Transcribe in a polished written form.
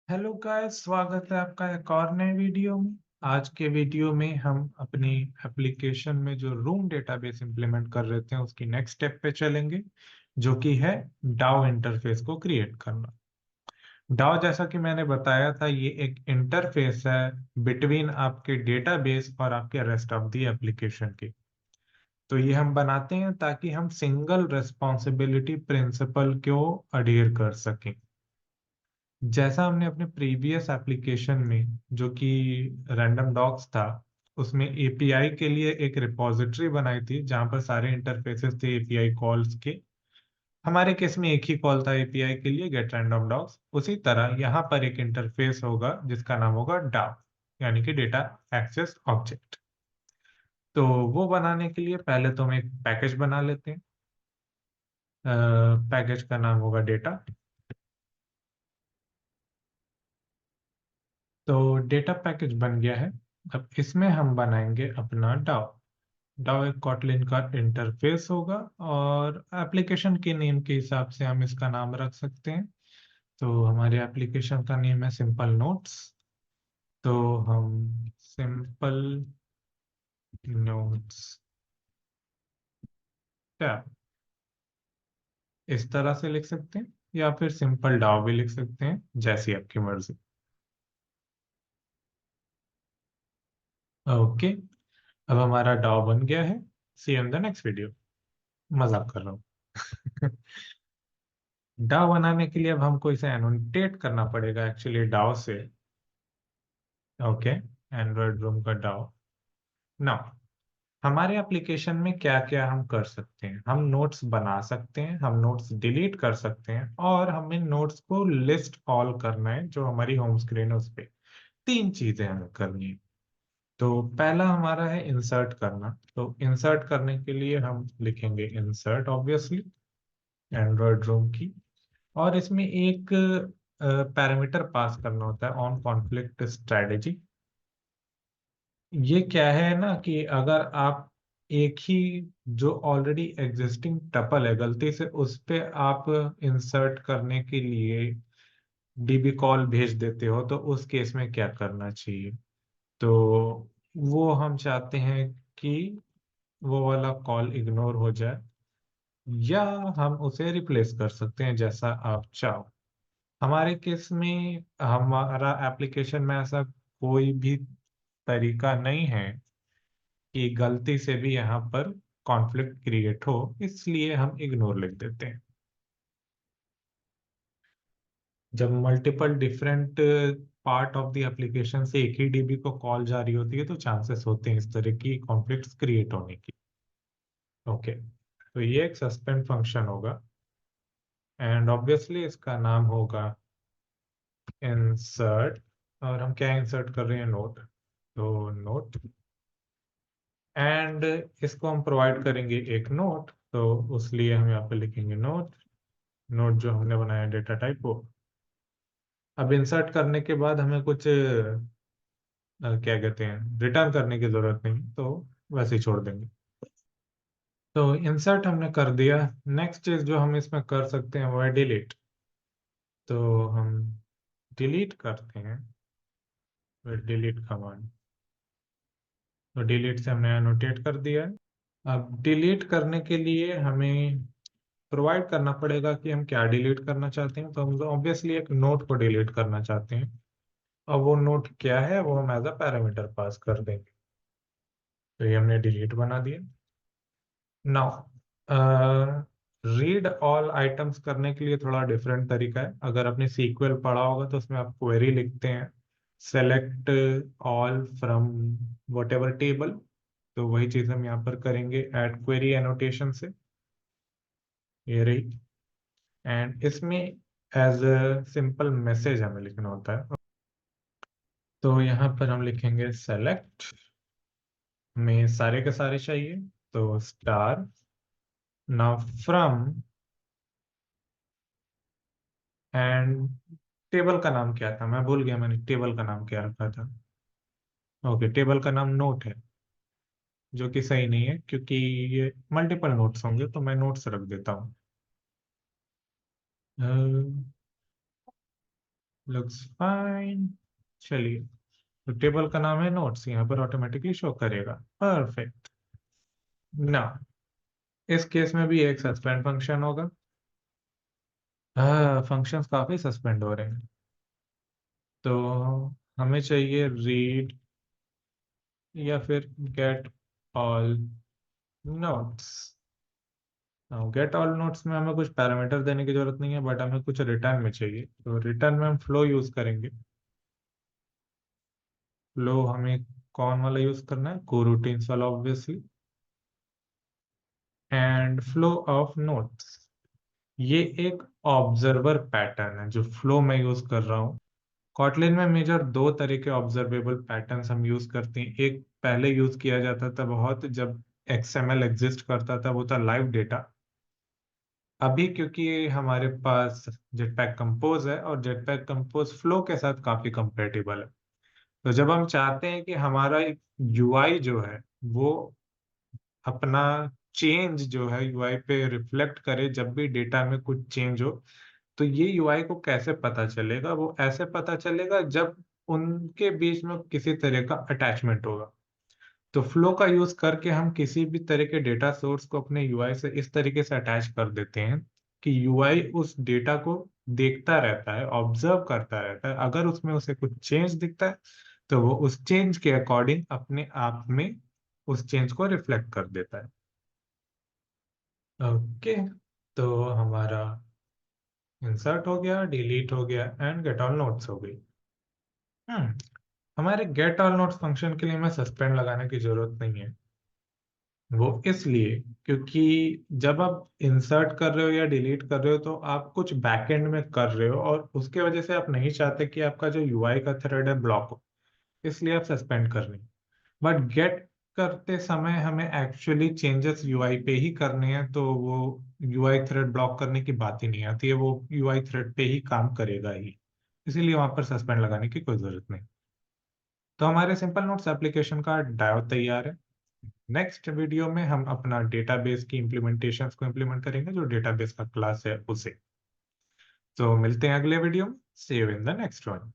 Hello guys, स्वागत है आपका एक और नए वीडियो में। आज के वीडियो में हम अपनी एप्लीकेशन में जो रूम डेटाबेस इंप्लीमेंट कर रहे थे उसकी नेक्स्ट स्टेप पे चलेंगे, जो कि है डाउ इंटरफेस को क्रिएट करना। डाउ, जैसा कि मैंने बताया था, ये एक इंटरफेस है बिटवीन आपके डेटाबेस और आपके रेस्ट ऑफ द एप्लीकेशन के। तो ये हम बनाते हैं ताकि हम सिंगल रेस्पॉन्सिबिलिटी प्रिंसिपल को अडेयर कर सकें। जैसा हमने अपने प्रीवियस एप्लीकेशन में, जो कि रैंडम डॉक्स था, उसमें एपीआई के लिए एक रिपॉजिटरी बनाई थी जहां पर सारे इंटरफेसेस थे एपीआई कॉल्स के। हमारे केस में एक ही कॉल था एपीआई के लिए, गेट रैंडम डॉक्स। उसी तरह यहाँ पर एक इंटरफेस होगा जिसका नाम होगा डाव, यानी कि डेटा एक्सेस ऑब्जेक्ट। तो वो बनाने के लिए पहले तो हम एक पैकेज बना लेते हैं। पैकेज का नाम होगा डेटा। तो डेटा पैकेज बन गया है। अब इसमें हम बनाएंगे अपना डाव। डाव एक कॉटलिन का इंटरफेस होगा और एप्लीकेशन के नेम के हिसाब से हम इसका नाम रख सकते हैं। तो हमारे एप्लीकेशन का नेम है सिंपल नोट्स। तो हम सिंपल नोट्स टैब इस तरह से लिख सकते हैं, या फिर सिंपल डाव भी लिख सकते हैं, जैसी आपकी मर्जी। ओके, अब हमारा डाव बन गया है। सी इन द नेक्स्ट वीडियो। मजाक कर रहा हूँ। डाव बनाने के लिए अब हमको इसे एनोटेट करना पड़ेगा एक्चुअली डाव से। ओके, एंड्रॉयड रूम का डाव। नाउ, हमारे एप्लीकेशन में क्या क्या हम कर सकते हैं? हम नोट्स बना सकते हैं, हम नोट्स डिलीट कर सकते हैं, और हमें नोट्स को लिस्ट ऑल करना है जो हमारी होम स्क्रीन है उस पे। तीन चीजें हमें करनी है। तो पहला हमारा है इंसर्ट करना। तो इंसर्ट करने के लिए हम लिखेंगे इंसर्ट, ऑब्वियसली, एंड्रॉयड रूम की। और इसमें एक पैरामीटर पास करना होता है, ऑन कॉन्फ्लिक्ट स्ट्रेटेजी। ये क्या है ना कि अगर आप एक ही जो ऑलरेडी एग्जिस्टिंग टपल है, गलती से उस पे आप इंसर्ट करने के लिए डीबी कॉल भेज देते हो, तो उस केस में क्या करना चाहिए? तो वो हम चाहते हैं कि वो वाला कॉल इग्नोर हो जाए, या हम उसे रिप्लेस कर सकते हैं जैसा आप चाहो। हमारे केस में हमारा एप्लीकेशन में ऐसा कोई भी तरीका नहीं है कि गलती से भी यहाँ पर कॉन्फ्लिक्ट क्रिएट हो, इसलिए हम इग्नोर लिख देते हैं। जब multiple different part of the application से एक ही डीबी को कॉल जारी होती है, तो चांसेस होते हैं इस तरह की कॉन्फ्लिक्ट्स क्रिएट होने की। ओके, तो ये एक सस्पेंड फंक्शन होगा, एंड ऑब्वियसली इसका नाम होगा इंसर्ट। और हम क्या इंसर्ट कर रहे हैं? नोट। तो नोट, एंड इसको हम प्रोवाइड करेंगे एक नोट, तो उस लिए हम यहाँ पे लिखेंगे नोट। नोट जो हमने बनाया डेटा टाइप वो। अब इंसर्ट करने के बाद हमें कुछ क्या कहते हैं, रिटर्न करने की जरूरत नहीं, तो वैसे ही छोड़ देंगे। तो इंसर्ट हमने कर दिया। नेक्स्ट चीज जो हम इसमें कर सकते हैं वो है डिलीट। तो हम डिलीट करते हैं डिलीट कमांड। तो डिलीट से हमने एनोटेट कर दिया है। अब डिलीट करने के लिए हमें प्रोवाइड करना पड़ेगा कि हम क्या डिलीट करना चाहते हैं। तो हम ऑब्वियसली एक नोट को डिलीट करना चाहते हैं। अब वो नोट क्या है वो हम एज अ पैरामीटर पास कर देंगे। तो ये हमने डिलीट बना दिया। नाउ, रीड ऑल आइटम्स करने के लिए थोड़ा डिफरेंट तरीका है। अगर आपने सीक्वल पढ़ा होगा तो उसमें आप क्वेरी लिखते हैं, select all from what ever table. तो वही चीज हम यहाँ पर करेंगे ऐड क्वेरी एनोटेशन से। ये रही। एंड इसमें एज अ सिंपल मैसेज हमें लिखना होता है। तो यहाँ पर हम लिखेंगे सेलेक्ट में सारे के सारे चाहिए, तो star. Now from, and table का नाम क्या था? मैं भूल गया, मैंने टेबल का नाम क्या रखा था। ओके, टेबल का नाम नोट है, जो कि सही नहीं है क्योंकि ये मल्टीपल नोट्स होंगे, तो मैं नोट्स रख देता हूँ। Looks fine. चलिए, तो टेबल का नाम है नोट्स, यहाँ पर ऑटोमेटिकली शो करेगा। परफेक्ट। ना, इस केस में भी एक सस्पेंड फंक्शन होगा। हाँ, फंक्शंस काफी सस्पेंड हो रहे हैं। तो हमें चाहिए रीड या फिर get all notes. Get all notes में हमें कुछ पैरामीटर देने की जरूरत नहीं है, बट हमें कुछ रिटर्न में चाहिए। तो रिटर्न में हम फ्लो यूज करेंगे। फ्लो हमें कौन वाला यूज करना है? कोरूटीन्स वाला obviously. And flow of notes, ये एक ऑब्जर्वर पैटर्न है जो फ्लो में यूज कर रहा हूँ। कॉटलिन में मेजर दो तरह के ऑब्जर्वेबल पैटर्न्स हम यूज करते हैं। एक पहले यूज किया जाता था बहुत, जब XML एग्जिस्ट करता था, वो था लाइव डेटा। अभी क्योंकि हमारे पास जेटपैक कंपोज है और जेटपैक कंपोज फ्लो के साथ काफी कंपेटेबल है, तो जब हम चाहते हैं कि हमारा UI जो है वो अपना चेंज जो है UI पे रिफ्लेक्ट करे जब भी डेटा में कुछ चेंज हो, तो ये UI को कैसे पता चलेगा? वो ऐसे पता चलेगा जब उनके बीच में किसी तरह का अटैचमेंट होगा। तो फ्लो का यूज करके हम किसी भी तरह के डेटा सोर्स को अपने UI से इस तरीके से अटैच कर देते हैं कि UI उस डेटा को देखता रहता है, ऑब्जर्व करता रहता है। अगर उसमें उसे कुछ चेंज दिखता है तो वो उस चेंज के अकॉर्डिंग अपने आप में उस चेंज को रिफ्लेक्ट कर देता है। ओके, तो हमारा इंसर्ट हो गया, डिलीट हो गया एंड गेट ऑल नोट्स हो गई। हम्म हमारे गेट ऑल नोट्स फंक्शन के लिए हमें सस्पेंड लगाने की जरूरत नहीं है। वो इसलिए क्योंकि जब आप इंसर्ट कर रहे हो या डिलीट कर रहे हो तो आप कुछ बैकएंड में कर रहे हो, और उसके वजह से आप नहीं चाहते कि आपका जो UI का थ्रेड है ब्लॉक हो, इसलिए आप सस्पेंड कर रहे हैं। बट गेट करते समय हमें एक्चुअली चेंजेस UI पे ही करने हैं, तो वो UI थ्रेड ब्लॉक करने की बात ही नहीं आती है, वो UI थ्रेड पे ही काम करेगा ही। इसीलिए वहां पर सस्पेंड लगाने की कोई जरूरत नहीं। तो हमारे सिंपल नोट्स एप्लीकेशन का डायो तैयार है। नेक्स्ट वीडियो में हम अपना डेटाबेस की इम्प्लीमेंटेशंस को इम्प्लीमेंट करेंगे, जो डेटाबेस का क्लास है उसे। तो मिलते हैं अगले वीडियो में। See you in the next one.